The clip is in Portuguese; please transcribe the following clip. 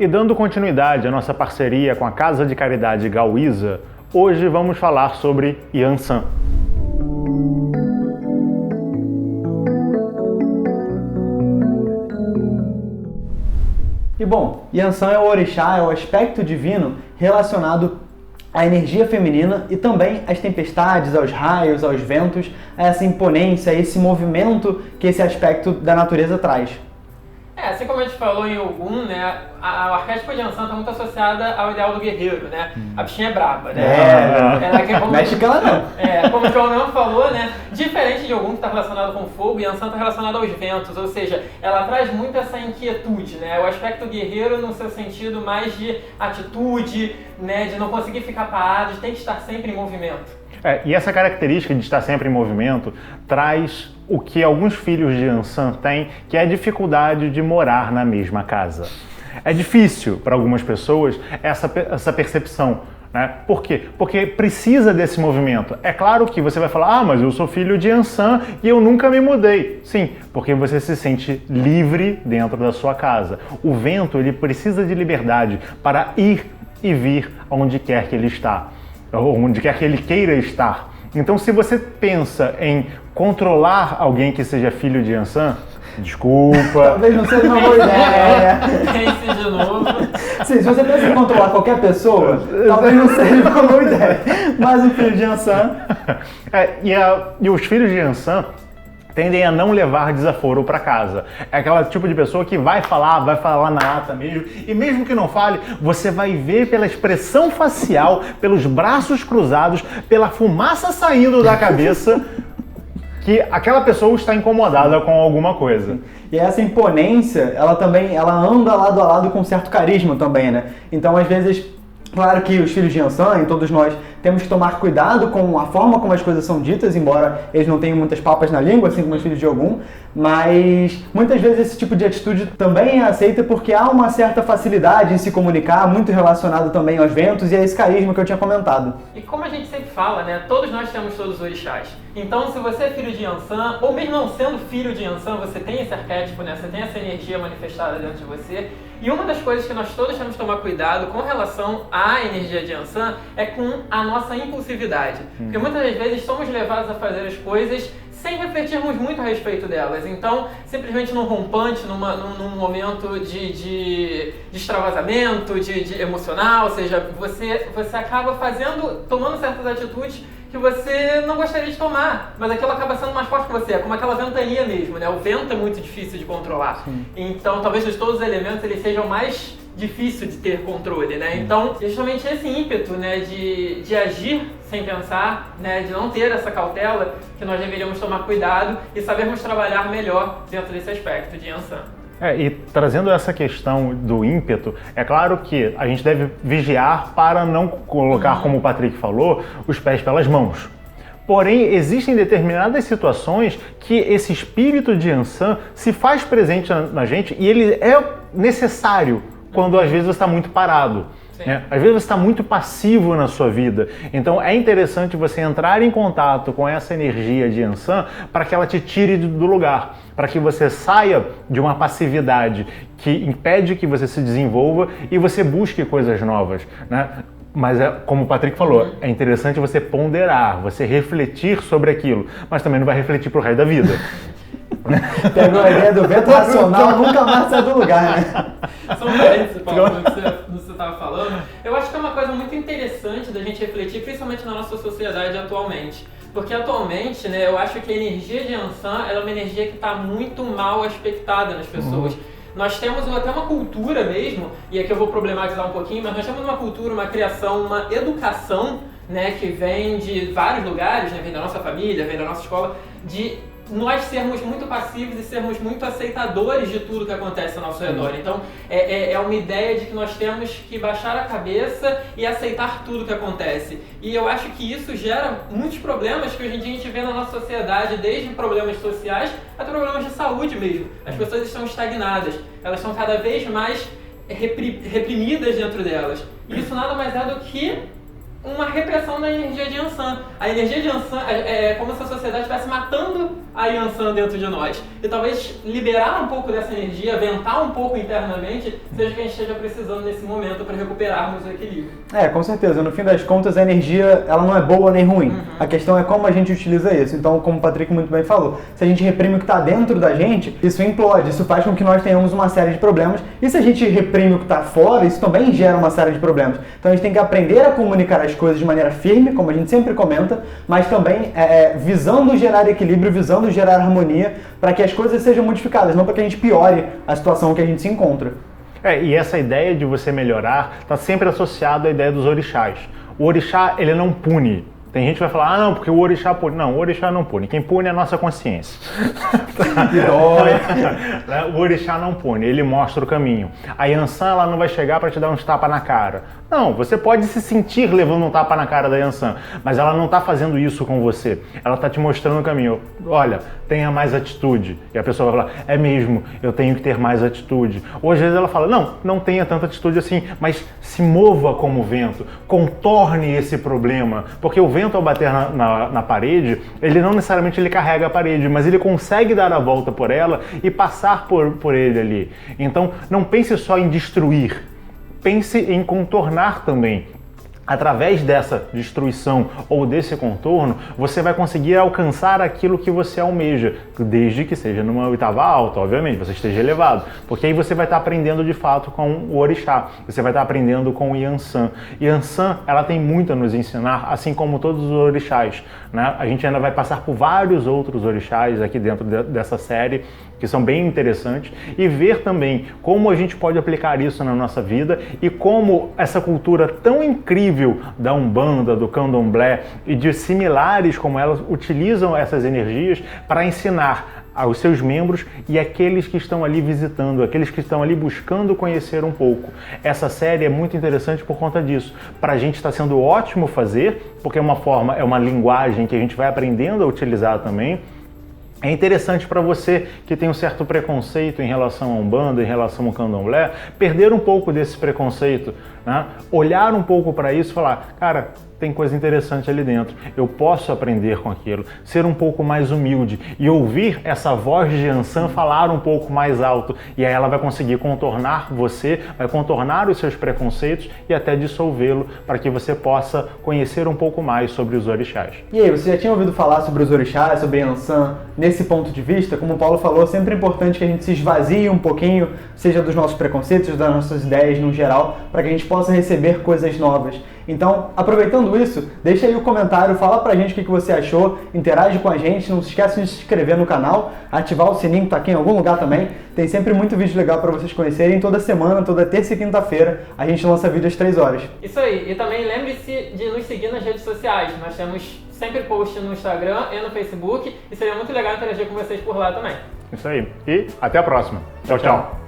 E dando continuidade à nossa parceria com a Casa de Caridade Gauísa, hoje vamos falar sobre Yansan. E bom, Yansan é o orixá, é o aspecto divino relacionado à energia feminina e também às tempestades, aos raios, aos ventos, a essa imponência, a esse movimento que esse aspecto da natureza traz. Assim como a gente falou em Ogum, né, o arquétipo de Yansan está muito associada ao ideal do guerreiro, né? A bichinha é braba, né? Mexe que ela não. Como o João mesmo falou, né? Diferente de Ogum, que está relacionado com fogo, Yansan está relacionado aos ventos, ou seja, ela traz muito essa inquietude, né? O aspecto guerreiro no seu sentido mais de atitude, né? De não conseguir ficar parado, de ter que estar sempre em movimento. E essa característica de estar sempre em movimento traz o que alguns filhos de Yansan têm, que é a dificuldade de morar na mesma casa. É difícil para algumas pessoas essa percepção, né? Por quê? Porque precisa desse movimento. É claro que você vai falar, mas eu sou filho de Yansan e eu nunca me mudei. Sim, porque você se sente livre dentro da sua casa. O vento, ele precisa de liberdade para ir e vir onde quer que ele está, onde quer que ele queira estar. Então, se você pensa em controlar alguém que seja filho de Yansan, desculpa. Talvez não seja uma boa ideia. Pense de novo. Sim, se você pensa em controlar qualquer pessoa, talvez não seja uma boa ideia. Mas o filho de Yansan... E os filhos de Yansan tendem a não levar desaforo para casa. É aquela tipo de pessoa que vai falar na lata mesmo, e mesmo que não fale, você vai ver pela expressão facial, pelos braços cruzados, pela fumaça saindo da cabeça, que aquela pessoa está incomodada com alguma coisa. E essa imponência, ela anda lado a lado com um certo carisma também, né? Então, às vezes, claro que os filhos de Yansan, e todos nós, temos que tomar cuidado com a forma como as coisas são ditas, embora eles não tenham muitas papas na língua, assim como os filhos de Ogum, mas muitas vezes esse tipo de atitude também é aceita porque há uma certa facilidade em se comunicar, muito relacionado também aos ventos e a esse carisma que eu tinha comentado. E como a gente sempre fala, né, todos nós temos todos os orixás. Então, se você é filho de Yansan, ou mesmo não sendo filho de Yansan, você tem esse arquétipo, né, você tem essa energia manifestada dentro de você. E uma das coisas que nós todos temos que tomar cuidado com relação à energia de Yansan é com a nossa impulsividade. Porque muitas das vezes somos levados a fazer as coisas sem refletirmos muito a respeito delas. Então, simplesmente num rompante, num momento de extravasamento, de emocional, ou seja, você acaba tomando certas atitudes que você não gostaria de tomar, mas aquilo acaba sendo mais forte que você, é como aquela ventania mesmo, né? O vento é muito difícil de controlar. Sim. Então, talvez de todos os elementos eles sejam mais difícil de ter controle, né? Então, justamente esse ímpeto, né, de agir sem pensar, né, de não ter essa cautela, que nós deveríamos tomar cuidado e sabermos trabalhar melhor dentro desse aspecto de Yansan. E trazendo essa questão do ímpeto, é claro que a gente deve vigiar para não colocar, como o Patrick falou, os pés pelas mãos. Porém, existem determinadas situações que esse espírito de Yansan se faz presente na gente e ele é necessário quando às vezes você está muito parado. Às vezes você está muito passivo na sua vida. Então é interessante você entrar em contato com essa energia de Yansan para que ela te tire do lugar, para que você saia de uma passividade que impede que você se desenvolva e você busque coisas novas, né? Mas como o Patrick falou, é interessante você ponderar, você refletir sobre aquilo, mas também não vai refletir pro resto da vida. Pegou a ideia do vento racional, nunca mais sai do lugar, né? Só um parênteses, Paulo, do que você estava falando. Eu acho que é uma coisa muito interessante da gente refletir, principalmente na nossa sociedade atualmente. Porque atualmente, né, eu acho que a energia de Yansan ela é uma energia que está muito mal aspectada nas pessoas. Nós temos até uma cultura mesmo, e aqui eu vou problematizar um pouquinho, mas nós temos uma cultura, uma criação, uma educação, né, que vem de vários lugares, né, vem da nossa família, vem da nossa escola, de nós sermos muito passivos e sermos muito aceitadores de tudo que acontece ao nosso redor. Então, é uma ideia de que nós temos que baixar a cabeça e aceitar tudo que acontece. E eu acho que isso gera muitos problemas que hoje em dia a gente vê na nossa sociedade, desde problemas sociais até problemas de saúde mesmo. As pessoas estão estagnadas, elas estão cada vez mais reprimidas dentro delas. E isso nada mais é do que uma repressão da energia de Yansan. A energia de Yansan é como se a sociedade estivesse matando a Yansan dentro de nós. E talvez liberar um pouco dessa energia, ventar um pouco internamente, seja o que a gente esteja precisando nesse momento para recuperarmos o equilíbrio. Com certeza. No fim das contas, a energia ela não é boa nem ruim. A questão é como a gente utiliza isso. Então, como o Patrick muito bem falou, se a gente reprime o que está dentro da gente, isso implode, isso faz com que nós tenhamos uma série de problemas. E se a gente reprime o que está fora, isso também gera uma série de problemas. Então, a gente tem que aprender a comunicar as coisas de maneira firme, como a gente sempre comenta, mas também visando gerar equilíbrio, visando gerar harmonia, para que as coisas sejam modificadas, não para que a gente piore a situação que a gente se encontra. E essa ideia de você melhorar está sempre associada à ideia dos orixás. O orixá, ele não pune. Tem gente que vai falar, não, porque o orixá pune. Não, o orixá não pune. Quem pune é a nossa consciência. O orixá não pune, ele mostra o caminho. A Yansan, ela não vai chegar para te dar uns tapas na cara. Não, você pode se sentir levando um tapa na cara da Yansan, mas ela não está fazendo isso com você. Ela está te mostrando o caminho. Olha, tenha mais atitude. E a pessoa vai falar, é mesmo, eu tenho que ter mais atitude. Ou às vezes ela fala, não tenha tanta atitude assim, mas se mova como o vento, contorne esse problema, porque o vento ao bater na parede, ele não necessariamente ele carrega a parede, mas ele consegue dar a volta por ela e passar por ele ali. Então, não pense só em destruir, pense em contornar também. Através dessa destruição ou desse contorno, você vai conseguir alcançar aquilo que você almeja, desde que seja numa oitava alta, obviamente, você esteja elevado, porque aí você vai estar aprendendo de fato com o orixá, você vai estar aprendendo com o Yansan. Yansan, ela tem muito a nos ensinar, assim como todos os orixás, né? A gente ainda vai passar por vários outros orixás aqui dentro dessa série, que são bem interessantes, e ver também como a gente pode aplicar isso na nossa vida e como essa cultura tão incrível da Umbanda, do Candomblé e de similares como elas utilizam essas energias para ensinar aos seus membros e aqueles que estão ali visitando, aqueles que estão ali buscando conhecer um pouco. Essa série é muito interessante por conta disso. Para a gente está sendo ótimo fazer, porque é uma linguagem que a gente vai aprendendo a utilizar também. É interessante para você que tem um certo preconceito em relação à Umbanda, em relação ao Candomblé, perder um pouco desse preconceito, né? Olhar um pouco para isso e falar, cara, tem coisa interessante ali dentro, eu posso aprender com aquilo, ser um pouco mais humilde e ouvir essa voz de Yansan falar um pouco mais alto, e aí ela vai conseguir contornar você, vai contornar os seus preconceitos e até dissolvê-lo para que você possa conhecer um pouco mais sobre os orixás. E aí, você já tinha ouvido falar sobre os orixás, sobre Yansan, nesse ponto de vista? Como o Paulo falou, sempre é importante que a gente se esvazie um pouquinho, seja dos nossos preconceitos, das nossas ideias no geral, para que a gente possa receber coisas novas. Então, aproveitando isso, deixa aí o comentário, fala pra gente o que você achou, interage com a gente, não se esqueça de se inscrever no canal, ativar o sininho que tá aqui em algum lugar também, tem sempre muito vídeo legal para vocês conhecerem, toda semana, toda terça e quinta-feira, a gente lança vídeo às 3 horas. Isso aí, e também lembre-se de nos seguir nas redes sociais, nós temos sempre post no Instagram e no Facebook, e seria muito legal interagir com vocês por lá também. Isso aí, e até a próxima. Tchau, tchau.